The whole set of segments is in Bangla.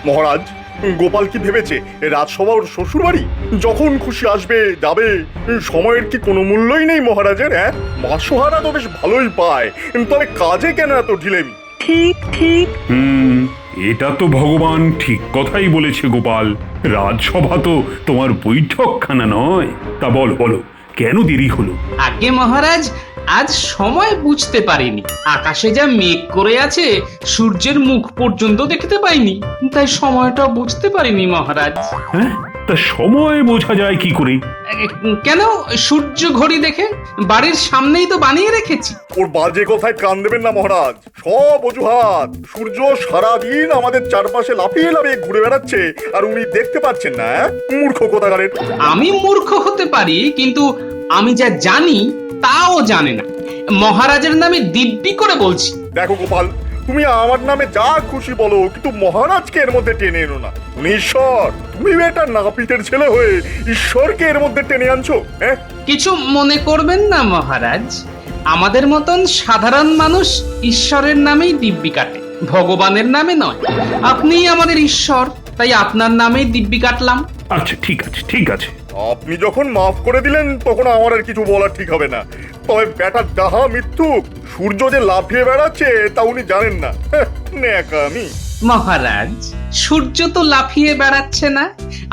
মহারাজ, গোপাল কি ভেবেছে রাজসভা ওর শ্বশুর বাড়ি? যখন খুশি আসবে যাবে, সময়ের কি কোনো মূল্যই নেই মহারাজের? হ্যাঁ, মাসোহারা তো বেশ ভালোই পায়, তবে কাজে কেন এত ঢিলেমি? ঠিক ঠিক। এটা তো ভগবান ঠিক কথাই বলেছে গোপাল। রাজসভা তো তোমার বৈঠকখানা নয়। তা বলো বলো, কেন দেরি হলো? আগে মহারাজ, আজ সময় বুঝতে পারিনি। আকাশে যা মেঘ করে আছে, সূর্যের মুখ পর্যন্ত দেখতে পাইনি, তাই সময়টা বুঝতে পারিনি মহারাজ। হ্যাঁ, তা সময় বোঝা যায় কি করে? কেন, সূর্য ঘড়ি দেখে বাড়ির সামনেই তো বানিয়ে রেখেছি। ওর বাজে কথায় কান দেবেন না মহারাজ, সব অজুহাত। সূর্য সারাদিন আমাদের চারপাশে লাফিয়ে লাফিয়ে ঘুরে বেড়াচ্ছে, আর উনি দেখতে পাচ্ছেন না। মূর্খ কোথাকারের। আমি মূর্খ হতে পারি, কিন্তু আমি যা জানি তাও জানে না। মহারাজের নামে দিব্যি করে বলছি। দেখো গোপাল, তুমি আমার নামে যা খুশি বলো, কিন্তু মহারাজকে এর মধ্যে টেনে এনো না। উনি ঈশ্বর, তুমি একটা নাপিতের ছেলে হয়ে ঈশ্বরকে এর মধ্যে টেনে আনছো। হ্যাঁ, কিছু মনে করবেন না মহারাজ, আমাদের মতন সাধারণ মানুষ ঈশ্বরের নামেই দিব্যি কাটে, ভগবানের নামে নয়। আপনিই আমাদের ঈশ্বর, তাই আপনার নামেই দিব্যি কাটলাম। আচ্ছা ঠিক আছে ঠিক আছে। আপনি যখন মাফ করে দিলেন তখন আমার আর কিছু বলার ঠিক হবে না। তবে ব্যাটার ডাহা মৃত্যুক, সূর্য যে লাফিয়ে বেড়াচ্ছে তা উনি জানেন না। ন্যাকামি। মহারাজ, সূর্য তো লাফিয়ে বেড়াচ্ছে না,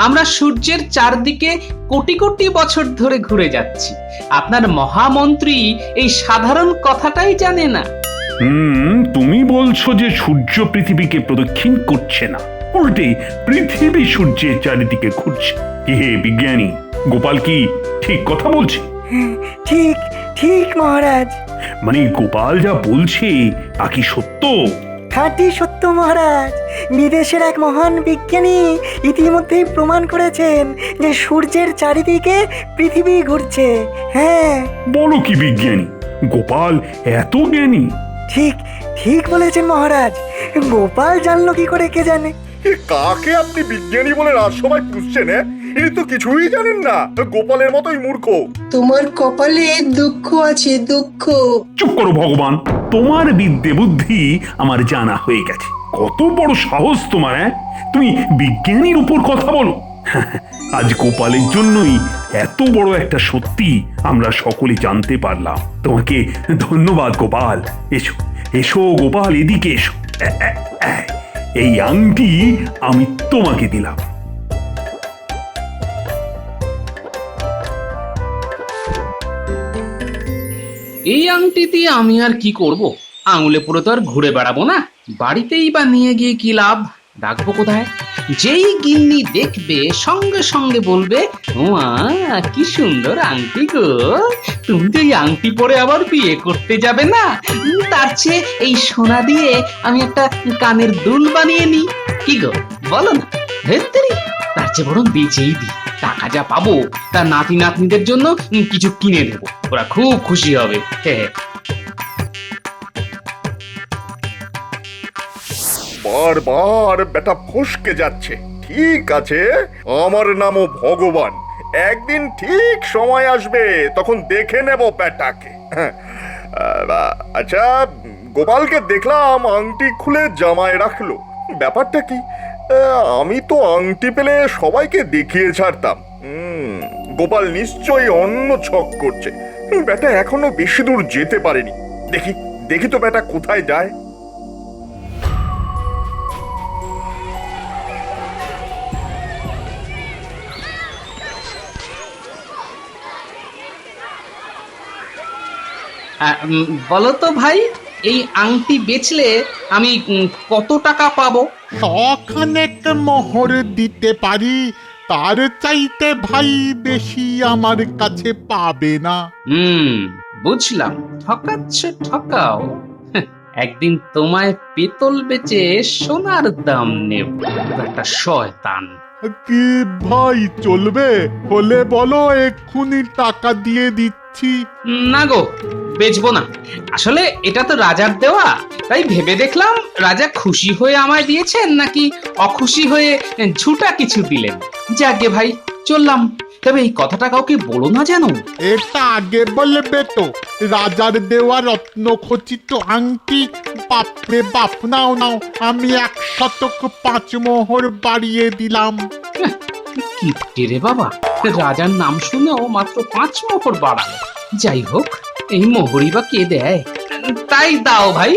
আমরা সূর্যের চারদিকে কোটি কোটি বছর ধরে ঘুরে যাচ্ছি। আপনার মহামন্ত্রী এই সাধারণ কথাটাই জানে না। তুমি বলছো যে সূর্য পৃথিবীকে প্রদক্ষিণ করছে না, উল্টে পৃথিবী সূর্যের চারিদিকে ঘুরছে। হে বিজ্ঞানী, গোপাল কি ঠিক কথা বলছে? ঠিক ঠিক মহারাজ। মানে গোপাল যা বলছে তা কি সত্য? খাঁটি সত্য মহারাজ। বিদেশের এক মহান বিজ্ঞানী ইতিমধ্যেই প্রমাণ করেছেন যে সূর্যের চারিদিকে পৃথিবী ঘুরছে। হ্যাঁ। বলো কি বিজ্ঞানী, গোপাল এত জ্ঞানী? ঠিক ঠিক বলেছেন মহারাজ। গোপাল জানলো কি করে কে জানে। কাকে আপনি বিজ্ঞানী বলে রাজসভায় পুষছেন? ইনি তো কিছুই জানেন না, গোপালের মতোই মূর্খ। তোমার কপালে দুঃখ আছে, দুঃখ। চুপ করো ভগবান, তোমার বিদ্যে বুদ্ধি আমার জানা হয়ে গেছে। কত বড় সাহস তোমার! তুমি বিজ্ঞানীর উপর কথা বলো? আজ গোপালের জন্যই এত বড় একটা সত্যি আমরা সকলে জানতে পারলাম। তোমাকে ধন্যবাদ গোপাল। এসো এসো গোপাল, এদিকে এসো। এই আংটি আমি তোমাকে দিলাম। এই আংটি দিয়ে আমি আর কি করব? আঙুলে পুরো তো আর ঘুরে বেড়াবো না, বাড়িতেই বা নিয়ে গিয়ে কি লাভ? রাখবো কোথায়? যেই গিন্নি দেখবে সঙ্গে সঙ্গে বলবে, ওমা কি সুন্দর আংটি গো, তুমি তো এই আংটি পরে আবার বিয়ে করতে যাবে না? তার চেয়ে এই সোনা দিয়ে আমি একটা কানের দুল বানিয়ে নিই, কি গো বলো না? হেত্তেরি, তার চেয়ে বরং বেচেই দিই। টাকা যা পাবো তার নাতি নাতনিদের জন্য কিছু কিনে দেবো, ওরা খুব খুশি হবে। বারবার বেটা ফসকে যাচ্ছে। ঠিক আছে, আমার নামও ভগবান। একদিন ঠিক সময় আসবে, তখন দেখে নেব বেটাকে। আচ্ছা, গোপালকে দেখলাম আংটি খুলে জামায় রাখলো, ব্যাপারটা কি? আমি তো আংটি পেলে সবাইকে দেখিয়ে ছাড়তাম। গোপাল নিশ্চয়ই অন্য ছক করছে। বেটা এখনো বেশি দূর যেতে পারেনি। দেখি দেখি তো বেটা কোথায় যায়। বলো তো ভাই, এই আংটি বেচলে আমি কত টাকা পাবো? শখানেক মোহর দিতে পারি, তার চাইতে ভাই বেশি আমার কাছে পাবে না। বুঝলাম, ঠকাচ্ছ ঠকাও। একদিন তোমায় পেতল বেচে সোনার দাম নেব, একটা শয়তান। কি ভাই চলবে? হলে বলো, এক্ষুনি টাকা দিয়ে দিচ্ছি। না গো, বেচবো না। আসলে এটা তো রাজার দেওয়া, তাই ভেবে দেখলাম রাজা খুশি হয়ে আমায় দিয়েছেন নাকি অখুশি হয়ে ঝুটা কিছু দিলেন। যাকে ভাই, চললাম। তবে এই কথাটা কাউকে বলো না, জানো? এটা আগে বলবে তো। রাজার দেওয়া রত্নখচিত আংটি। বাপরে বাপ, নাও নাও, আমি 105 মোহর বাড়িয়ে দিলাম। কিপ্টে রে বাবা, রাজার নাম শুনেও মাত্র 5 মোহর বাড়ালো। যাই হোক, এই মোহরই বা কে দেয়? তাই দাও ভাই।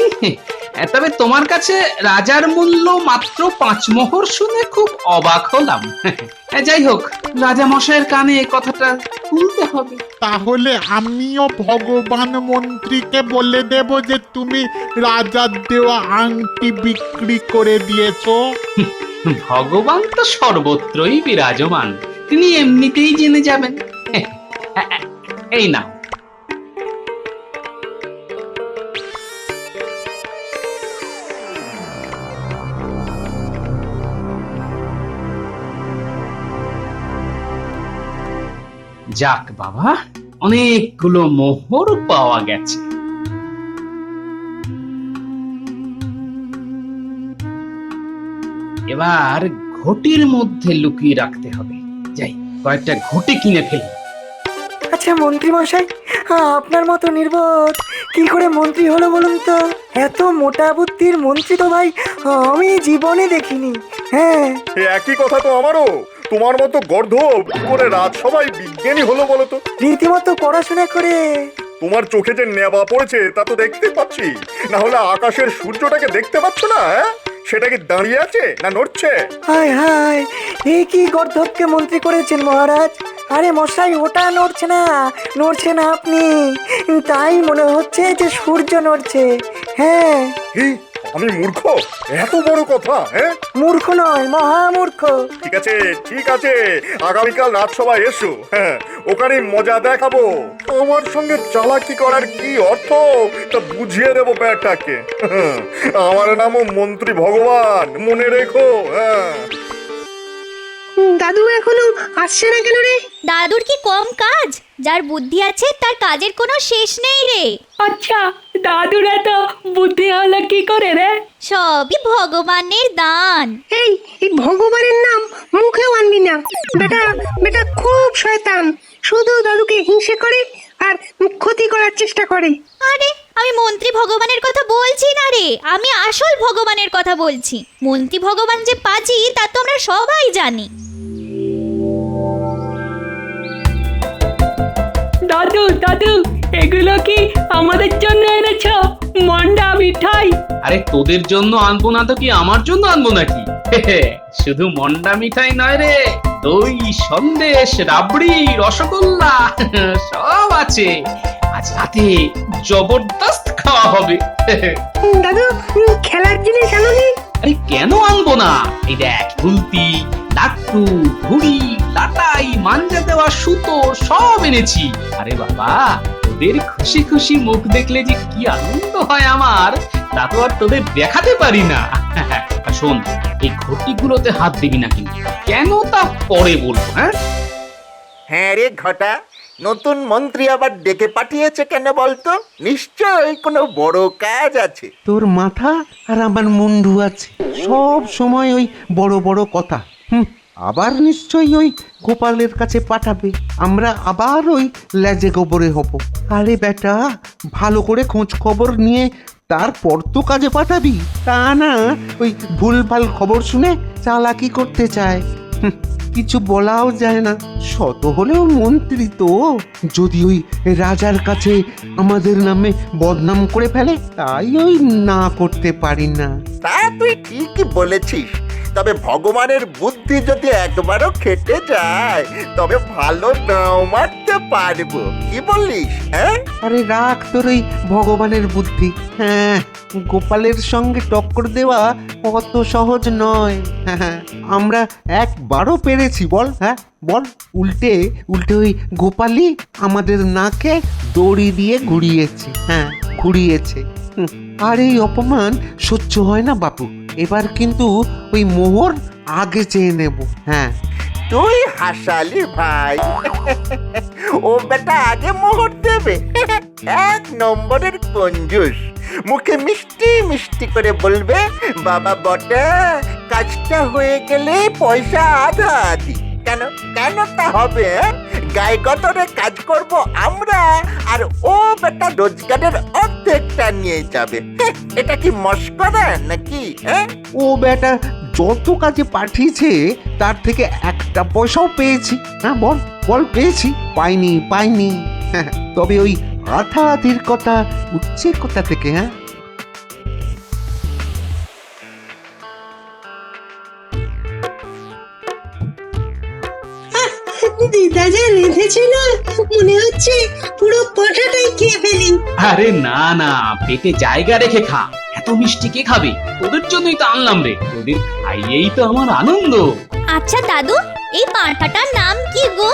তবে তোমার কাছে রাজার মূল্য মাত্র 5 মোহর শুনে খুব অবাক হলাম। যাই হোক, রাজা মশাইয়ের কানে এ কথাটা তুলতে হবে। তাহলে আমিও ভগবান মন্ত্রীকে বলে দেব যে তুমি রাজার দেওয়া আংটি বিক্রি করে দিয়েছো। ভগবান তো সর্বত্রই বিরাজমান, তিনি এমনিতেই জেনে যাবেন। এই নাও। যাক বাবা, অনেকগুলো মোহর পাওয়া গেছে। এবার ঘটির মধ্যে লুকিয়ে রাখতে হবে। যাই, কয়েকটা ঘটি কিনে ফেলি। আচ্ছা মন্ত্রী মশাই, আপনার মতো নির্বোধ কি করে মন্ত্রী হলো বলুন তো? এত মোটা বুদ্ধির মন্ত্রী তো ভাই আমি জীবনে দেখিনি। হ্যাঁ, এ একই কথা তো আমারও। তোমার মতো গর্ধব কি করে রাজসভায় বিজ্ঞানী হলো বলো তো? রীতিমতো পড়াশোনা করে। তোমার চোখে যে নেবা পড়েছে তা তো দেখতে পাচ্ছি। না হলে আকাশের সূর্যটাকে দেখতে পাচ্ছ না? হ্যাঁ, সেটা কি দাঁড়িয়ে আছে না নড়ছে? হায় হায়, এই কি গর্ধবকে মন্ত্রী করেছেন মহারাজ? আরে মশাই, ওটা নড়ছে না, নড়ছে না আপনি। তাই মনে হচ্ছে যে সূর্য নড়ছে। হ্যাঁ। কি, আমি মূর্খ? এত বড় কথা? হ্যাঁ, মূর্খ নয়, মহামূর্খ। ঠিক আছে ঠিক আছে, আগামীকাল রাজসভায় এসো। হ্যাঁ, ওখানে মজা দেখাবো। আমার সঙ্গে চালাকি করার কি অর্থ তা বুঝিয়ে দেবো ব্যাটাকে। আমার নামও মন্ত্রী ভগবান, মনে রেখো। হ্যাঁ। দাদু এখনো আসছে না কেন রে? দাদুর কি কম কাজ? যার বুদ্ধি আছে তার কাজের কোনো শেষ নেই রে। আচ্ছা, দাদুর এত বুদ্ধি হলো কি করে রে? সবই ভগবানের দান। এই এই ভগবানের নাম মুখেও আনবি না। বেটা বেটা খুব শয়তান, শুধু দাদুকে হিংসে করে আর ক্ষতি করার চেষ্টা করে। আরে, আমি মন্ত্রী ভগবানের কথা বলছি না রে, আমি আসল ভগবানের কথা বলছি। মন্ত্রী ভগবান যে পাজি তা তো আমরা সবাই জানি। দাদু দাদু, এগুলো কি আমাদের জন্য এনেছো? মন্ডা মিঠাই? আরে তোদের জন্য আনবো না তো কি আমার জন্য আনবো নাকি? শুধু মন্ডা মিঠাই নয় রে, দই, সন্দেশ, রাবড়ি, রসগোল্লা সব আছে। আজ রাতে জবরদস্ত খাওয়া হবে। দাদু, খেলার জিনিস আনোনি? আরে কেন আনবো না? এই দেখ, গুলতি, লাট্টু, ঘুড়ি, লাটাই, মাঞ্জা দেওয়া সুতো সব এনেছি। আরে বাবা, তোদের খুশি খুশি মুখ দেখলে যে কি আনন্দ হয় আমার, তা তো আর তোদের দেখাতে পারি না। আর শোন, এই ঘটিগুলোতে হাত দিবি না কিন্তু। কেন তা পরে বলবো। হ্যাঁ হ্যাঁ রে ঘটা, নতুন মন্ত্রী আবার ডেকে পাঠিয়েছে কেন বলতো? নিশ্চয়ই কোনো বড় কাজ আছে। তোর মাথা আর আমার মুন্ডু আছে, সব সময় ওই বড় বড় কথা। আবার নিশ্চয়ই ওই গোপালের কাছে পাঠাবে, আমরা আবার ওই লেজে গোবরে হব। আরে বেটা, ভালো করে খোঁজ খবর নিয়ে তারপর তো কাজে পাঠাবি, তা না ওই ভুলভাল খবর শুনে চালাকি করতে চায়। কিছু বলাও যায় না, শত হলেও মন্ত্রী তো। যদি ওই রাজার কাছে আমাদের নামে বদনাম করে ফেলে, তাই ওই না করতে পারি না। তা তুই ঠিকই বলেছিস, তবে ভগবানের বুদ্ধি যদি একবারও খেটে যায় তবে ভালো নাও মারতে পারবো। কি বলিস? হ্যাঁ, আরে রাখ তোর ওই ভগবানের বুদ্ধি। হ্যাঁ, গোপালের সঙ্গে টক্কর দেওয়া অত সহজ নয়। হ্যাঁ, আমরা একবারও পেরেছি বল? হ্যাঁ বল। উল্টে উল্টে ওই গোপালই আমাদের নাকে দড়ি দিয়ে ঘুরিয়েছে। হ্যাঁ, ঘুরিয়েছে। আর এই অপমান সহ্য হয় না বাপু। এবার কিন্তু ওই মোহর আগে চেয়ে নেব। হ্যাঁ, তুই হাসালি ভাই। ও বেটা আগে মোহর দেবে, 1 নম্বরের কঞ্জুস। মুখে মিষ্টি মিষ্টি করে বলবে, বাবা বটা কাজটা হয়ে গেলে পয়সা আধা আধি। কেন কেন তা হবে? গায়ে গতরে কাজ করব আমরা, আর ও বেটা রোজগারের অর্ধেকটা নিয়ে যাবে। এটা কি মস্করা নাকি? হ্যাঁ, ও বেটা যত কাজে পাঠিয়েছে তার থেকে একটা পয়সাও পেয়েছি। হ্যাঁ বল বল, পেয়েছি? পাইনি। তবে ওই আধা আধির কথা উঠছে কোথা থেকে? হ্যাঁ, দিদা যা রেঁধেছে না, মনে হচ্ছে পুরো পাঠাটাই খেয়ে ফেলি। আরে না না, পেটে জায়গা রেখে খা। এত মিষ্টি কে খাবে? তোদের জন্যই তো আনলাম রে, তোদের খাইয়েই তো আমার আনন্দ। আচ্ছা দাদু, এই পাঁঠাটার নাম কি গো?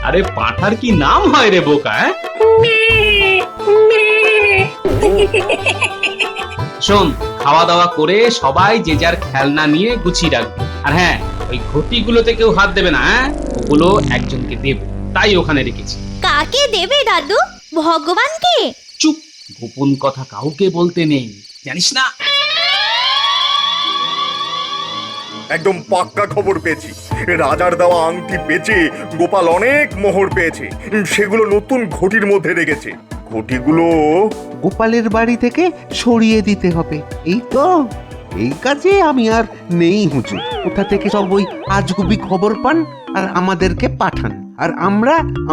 আরে পাঁঠার কি নাম হয় রে বোকা? শোন, খাওয়া দাওয়া করে সবাই যে যার খেলনা নিয়ে গুছিয়ে রাখবে। আর হ্যাঁ, ওই ঘটিগুলোতে কেউ হাত দেবে না, হ্যাঁ? ওগুলো একজনকে দেব, তাই ওখানে রেখেছি। কাকে দেবে দাদু? ভগবানকে? চুপ, গোপন কথা কাউকে বলতে নেই, জানিস না? একদম পাক্কা খবর পেয়েছি। রাজার দেওয়া আংটি বেচে গোপাল অনেক মোহর পেয়েছে, সেগুলো নতুন ঘটির মধ্যে রেখেছে। ঘটিগুলো গোপালের বাড়ি থেকে সরিয়ে দিতে হবে। এই তো, এই কাজে আমি আর নেই হুজুর। কোথা থেকে সব ওই আজগুবি খবর পান আর আমাদেরকে পাঠান, আর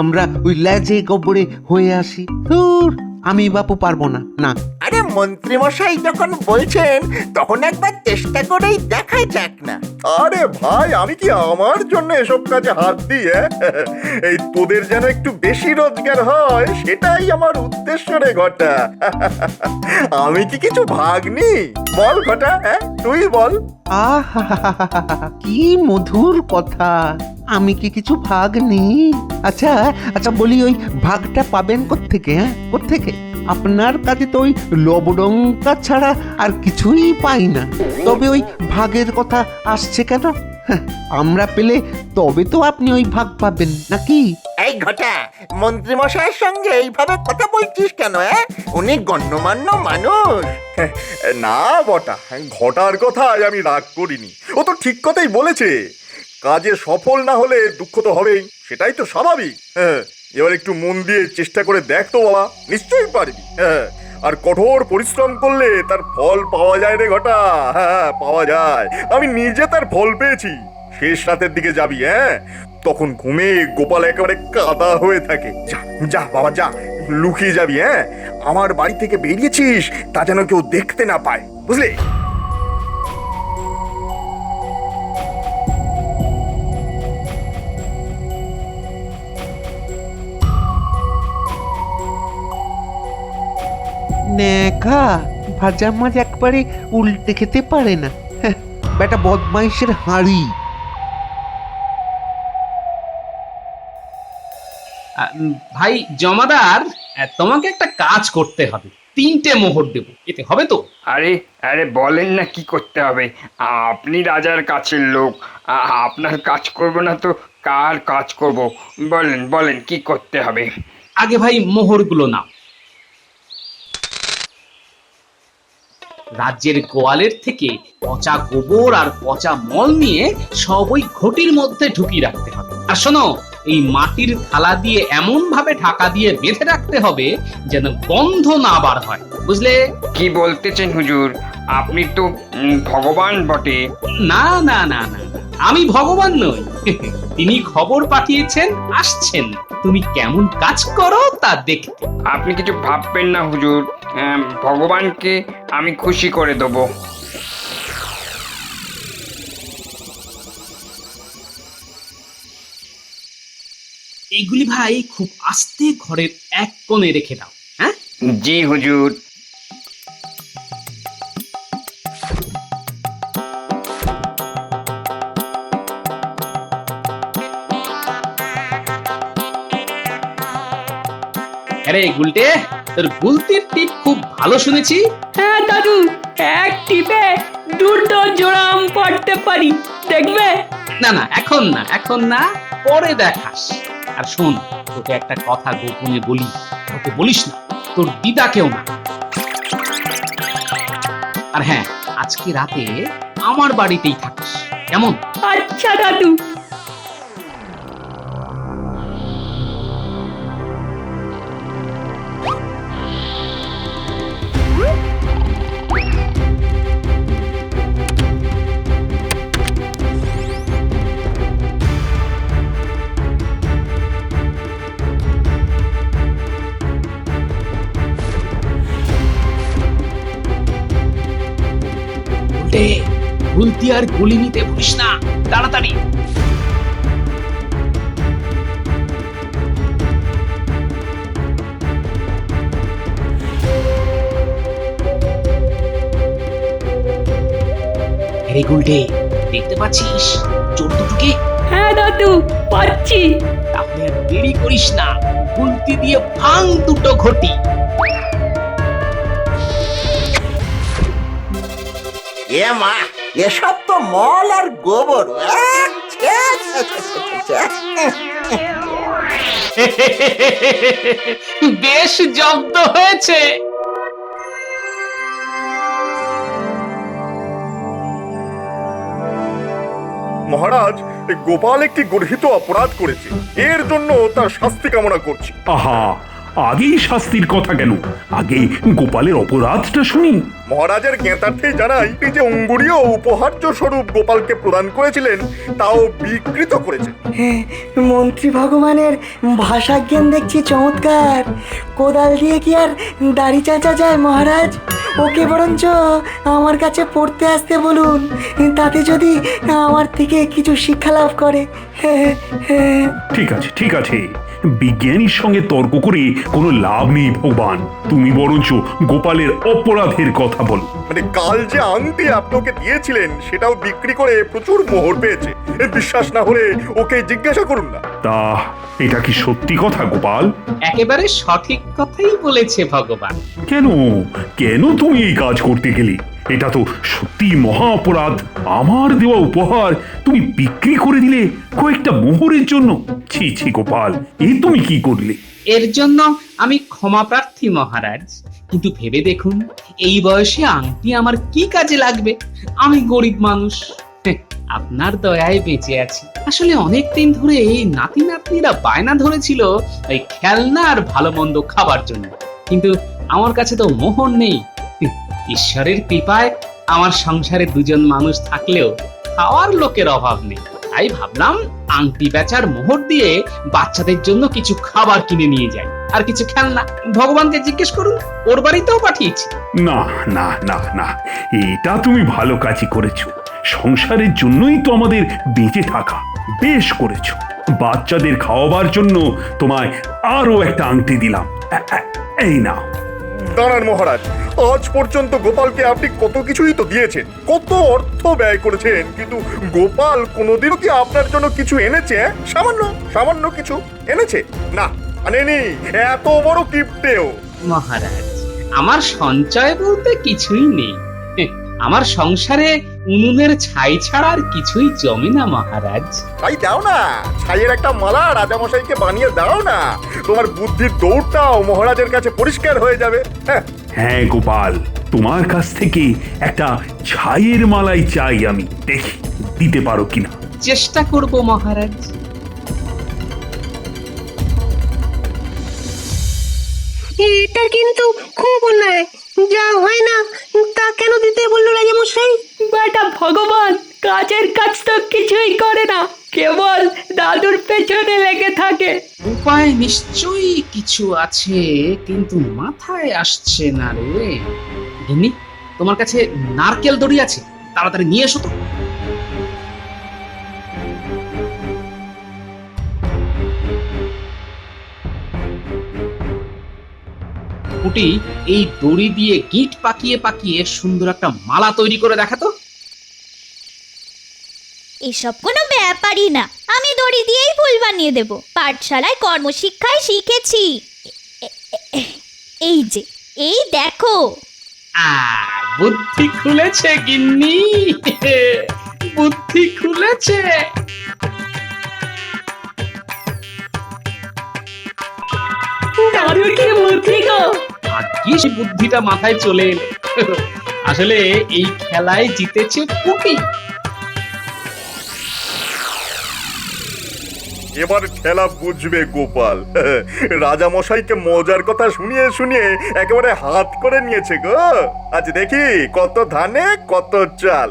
আমরা ওই লেজে গোবরে হয়ে আসি। ধুর, আমি বাপু পারবো না। না, আরে মন্ত্রী মশাই যখন বলছেন তখন একবার চেষ্টা করেই দেখা যাক না। আরে ভাই, আমি কি আমার জন্য এসব কাজে হাত দিই? এই তোদের যেন একটু বেশি রোজগার হয়, সেটাই আমার উদ্দেশ্য রে ঘটা। আমি কি কিছু ভাগ নি? বল ঘটা, হ্যাঁ তুই বল। আহা, কি মধুর কথা। আমি কি কিছু ভাগ নেই? আচ্ছা বলি, ওই ভাগটা পাবেন কোত্থেকে? হ্যাঁ, কোত্থেকে? আপনার কাছে তো ওই লবডঙ্কা ছাড়া আর কিছুই পাই না। তবে ওই ভাগের কথা আসছে কেন? আমরা পেলে তবে তো আপনি ওই ভাগ পাবেন নাকি? এই ঘটা, মন্ত্রী মশাইয়ের সঙ্গে এইভাবে কথা বলছিস কেন? উনি গণ্যমান্য মানুষ। না বটা, ঘটার কথায় আমি রাগ করিনি। ও তো ঠিক কথাই বলেছে। কাজে সফল না হলে দুঃখ তো হবেই, সেটাই তো স্বাভাবিক। এবার একটু মন দিয়ে চেষ্টা করে দেখ তো বাবা, নিশ্চয়ই পারবি। আর কঠোর পরিশ্রম করলে তার ফল পাওয়া যায় রে ঘটা। হ্যাঁ, পাওয়া যায়। আমি নিজে তার ফল পেয়েছি। শেষ রাতের দিকে যাবি, তখন ঘুমে গোপাল একেবারে কাদা হয়ে থাকে। যা যা বাবা, যা, লুকিয়ে যাবি। আমার বাড়ি থেকে বেরিয়েছিস তা যেন কেউ দেখতে না পায়, বুঝলি? নেখা ভাজা মাছ একবারে উল্টে খেতে পারে না। বেটা বদমাইশের হাঁড়ি। ভাই জমাদার, তোমাকে একটা কাজ করতে হবে। 3টে মোহর দেব, এতে হবে তো? আরে আরে বলেন না কি করতে হবে? আপনি রাজার কাছের লোক, আপনার কাজ করব না তো কার কাজ করব? বলেন কি করতে হবে? আগে ভাই মোহরগুলো নাও। রাজ্যের গোয়ালের থেকে পচা গোবর আর পচা মল নিয়ে সব ওই ঘটির মধ্যে ঢুকিয়ে রাখতে হবে। আর শোনো, এই মাটির থালা দিয়ে এমন ভাবে ঢাকা দিয়ে বেঁধে রাখতে হবে যেন গন্ধ না বার হয়, বুঝলে? কি বলতেছেন হুজুর? আপনি তো ভগবান বটে। না না না না, আমি ভগবান নই। তিনি খবর পাঠিয়েছেন, আসছেন তুমি কেমন কাজ করো তা দেখতে। আপনি কিছু ভাববেন না হুজুর, ভগবানকে আমি খুশি করে দেবো। এইগুলি ভাই খুব আস্তে ঘরের এক কোণে রেখে দাও। হ্যাঁ, জি হুজুর। আরে গুলটে, তোর গুলতির টিপ খুব ভালো শুনেছি। হ্যাঁ দাদু, এক টিপে 2টো জোড়া আম পাড়তে পারি, দেখবে? না না, এখন না, পরে দেখাস। আর শোন, তোকে একটা কথা গোপনে বলি, তোকে বলিস না, তোর দিদাকেও না। আর হ্যাঁ, আজকে রাতে আমার বাড়িতেই থাকিস, কেমন? আচ্ছা দাদু। উল্টে গুলতি আর গুলি নিতে ভুলিস না, তাড়াতাড়ি। আরে গুলটে, দেখতে পাচ্ছিস চোর দুটোকে? হ্যাঁ দাদু, পাচ্ছি। তাহলে আর দেরি করিস না, গুলতি দিয়ে ভাঙ দুটো ঘটি। এ মা, এসব তো মল আর গোবর। ছ্যা, ছ্যা, ছ্যা, ছ্যা, ছ্যা। বেশ জব্দ হয়েছে। মহারাজ, এই গোপাল একটি গর্হিত অপরাধ করেছে, এর জন্য তার শাস্তি কামনা করছি। আহা, আগেই শাস্তির কথা কেন? আগে গোপালের অপরাধটা শুনি। মহারাজের জ্ঞাতার্থেই জানাই, এই যে অঙ্গুরীয় উপহার্য স্বরূপ গোপালকে প্রদান করেছিলেন, তাও বিকৃত করেছে। হ্যাঁ, মন্ত্রী ভগবানের ভাষাজ্ঞান দেখছি চমৎকার। কোদাল দিয়ে কি আর দাড়ি চাচা যায় মহারাজ? ওকে বরঞ্চ আমার কাছে পড়তে আসতে বলুন, তাতে যদি আমার থেকে কিছু শিক্ষা লাভ করে। হ্যাঁ হ্যাঁ। ঠিক আছে, ঠিক আছে, বিজ্ঞানীর সঙ্গে তর্ক করে কোনো লাভ নেই ভগবান। তুমি বরঞ্চ গোপালের অপরাধের কথা বলো। মানে কাল যে আংটি আপনাকে দিয়েছিলেন, সেটাও বিক্রি করে প্রচুর মোহর পেয়েছে। বিশ্বাস না হলে ওকে জিজ্ঞাসা করুন না। তা এটা কি সত্যি কথা গোপাল? একেবারে সঠিক কথাই বলেছে ভগবান। কেন কেন তুমি এই কাজ করতে গেলে? এটা তো সত্যি মহা অপরাধ। আমার দেওয়া উপহার তুমি বিক্রি করে দিলে কয়েকটা মোহরের জন্য। ছি ছি গোপাল, এ তুমি কি করলে? এর জন্য আমি ক্ষমা প্রার্থী মহারাজ, কিন্তু ভেবে দেখুন, এই বয়সে আংটি আমার কি কাজে লাগবে? আমি গরিব মানুষ, আপনার দয়ায় বেঁচে আছি। আসলে অনেক দিন ধরে এই নাতি নাতনিরা বায়না ধরেছিল এই খেলনা আর ভালো মন্দ খাবার জন্য, কিন্তু আমার কাছে তো মোহর নেই। ঈশ্বরের কৃপায় আমার সংসারে দুজন মানুষ থাকলেও খাওয়ার লোকের অভাব নেই। তাই ভাবলাম আংটি বেচার মোহর দিয়ে বাচ্চাদের জন্য কিছু খাবার কিনে নিয়ে যাই, আর কিছু খেলনা। ভগবানকে জিজ্ঞেস করুন, ওর বাড়িতেও পাঠিয়েছি। না না না না, এটা তুমি ভালো কাজই করেছো। সংসারের জন্যই তো আমাদের বেঁচে থাকা। বেশ করেছো। বাচ্চাদের খাওয়াবার জন্য তোমায় আরো একটা আংটি দিলাম। এই নাও। দাঁড়ান মহারাজ, আজ পর্যন্ত গোপালকে আপনি কত কিছুই তো দিয়েছেন, কত অর্থ ব্যয় করেছেন, কিন্তু গোপাল কোনোদিনও কি আপনার জন্য কিছু এনেছে? সামান্য সামান্য কিছু এনেছে? না, আনেনি। এত বড় কিপ্টেও। মহারাজ, আমার সঞ্চয় বলতে কিছুই নেই। আমার সংসারে উনুনের ছাই ছাড়া আর কিছুই জমে না মহারাজ। ছাই দাও না, ছাইয়ের একটা মালা রাজামশাইকে বানিয়ে দাও না। তোমার বুদ্ধির দৌড়টাও মহারাজের কাছে পরিষ্কার হয়ে যাবে। হ্যাঁ গোপাল, তোমার কাছ থেকে একটা ছাইয়ের মালাই চাই আমি। দেখি দিতে পারো কিনা। চেষ্টা করব মহারাজ। এটা কিন্তু খুব অন্যায়। যা হয় না তা কেন দিতে বললো রাজামশাই? বেটা ভগবান কাজের কাজ তো কিছুই করে না, কেবল দাদুর পেছনে লেগে থাকে। উপায় নিশ্চয়ই কিছু আছে, কিন্তু মাথায় আসছে না রে। গিন্নি, তোমার কাছে নারকেল দড়ি আছে? তাড়াতাড়ি নিয়ে এসো তো। পুটি, এই দড়ি দিয়ে গিট পাকিয়ে পাকিয়ে সুন্দর একটা মালা তৈরি করে দেখাতো। এসব কোনো ব্যাপারই না, আমি দড়ি দিয়েই ফুল বানিয়ে দেব। পাঠশালায় কর্মশিক্ষায় শিখেছি। এই যে, এই দেখো। বুদ্ধি খুলেছে গিন্নি, বুদ্ধি খুলেছে। দাদুর কি বুদ্ধি গো! ভাগ্যিস বুদ্ধিটা মাথায় চলে এলো। আসলে এই খেলায় জিতেছে পুটি। এবার খেলা বুঝবে গোপাল। রাজামশাইকে মজার কথা শুনিয়ে শুনিয়ে একেবারে হাত করে নিয়েছে গো। আজ দেখি কত ধানে কত চাল।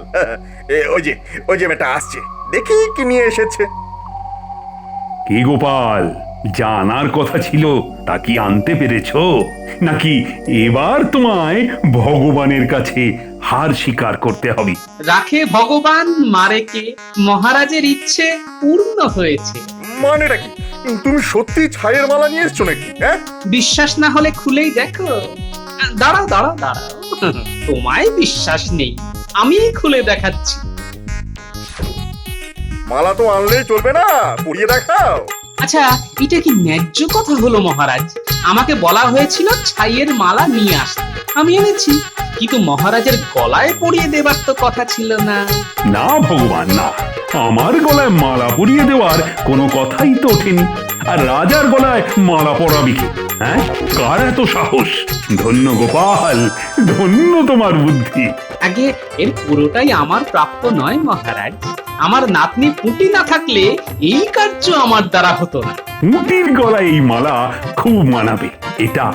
ওই যে মেয়েটা আসছে, দেখি কি নিয়ে এসেছে। কি গোপাল, জানার কথা ছিল তা কি আনতে পেরেছো? নাকি এবার তোমায় ভগবানের কাছে হার স্বীকার করতে হবে। রাখে ভগবান মারে কে, মহারাজের ইচ্ছে পূর্ণ হয়েছে। মানেটা কি? তুমি সত্যি ছাইয়ের মালা নিয়ে এসছো নাকি? হ্যাঁ, বিশ্বাস না হলে খুলেই দেখো। দাঁড়াও দাঁড়াও দাঁড়াও, তোমায় বিশ্বাস নেই, আমি খুলে দেখাচ্ছি। মালা তো আনলেই চলবে না, পরিয়ে দেখাও। আচ্ছা, এটা কি ন্যায্য কথা হলো মহারাজ? আমাকে বলা হয়েছিল ছাইয়ের মালা নিয়ে আসতে, আমি এনেছি, কিন্তু মহারাজের গলায় পরিয়ে দেবার তো কথা ছিল না। না ভগবান না, আমার গলায় মালা পরিয়ে দেওয়ার কোনো কথাই তো ওঠেনি। আর রাজার গলায় মালা পরাবি কে? হ্যাঁ, কার এত সাহস? ধন্য গোপাল, ধন্য তোমার বুদ্ধি। আগে এর পুরোটাই আমার প্রাপ্য নয় মহারাজ। আমার নাতনি পুঁটি না থাকলে এই কার্য আমার দ্বারা হতো না। মুটির গলায় এই মালা খুব মানাবে, এটা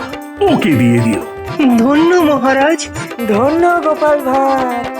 ওকে দিয়ে দিও। ধন্য মহারাজ। ধন্য গোপাল ভাঁড়।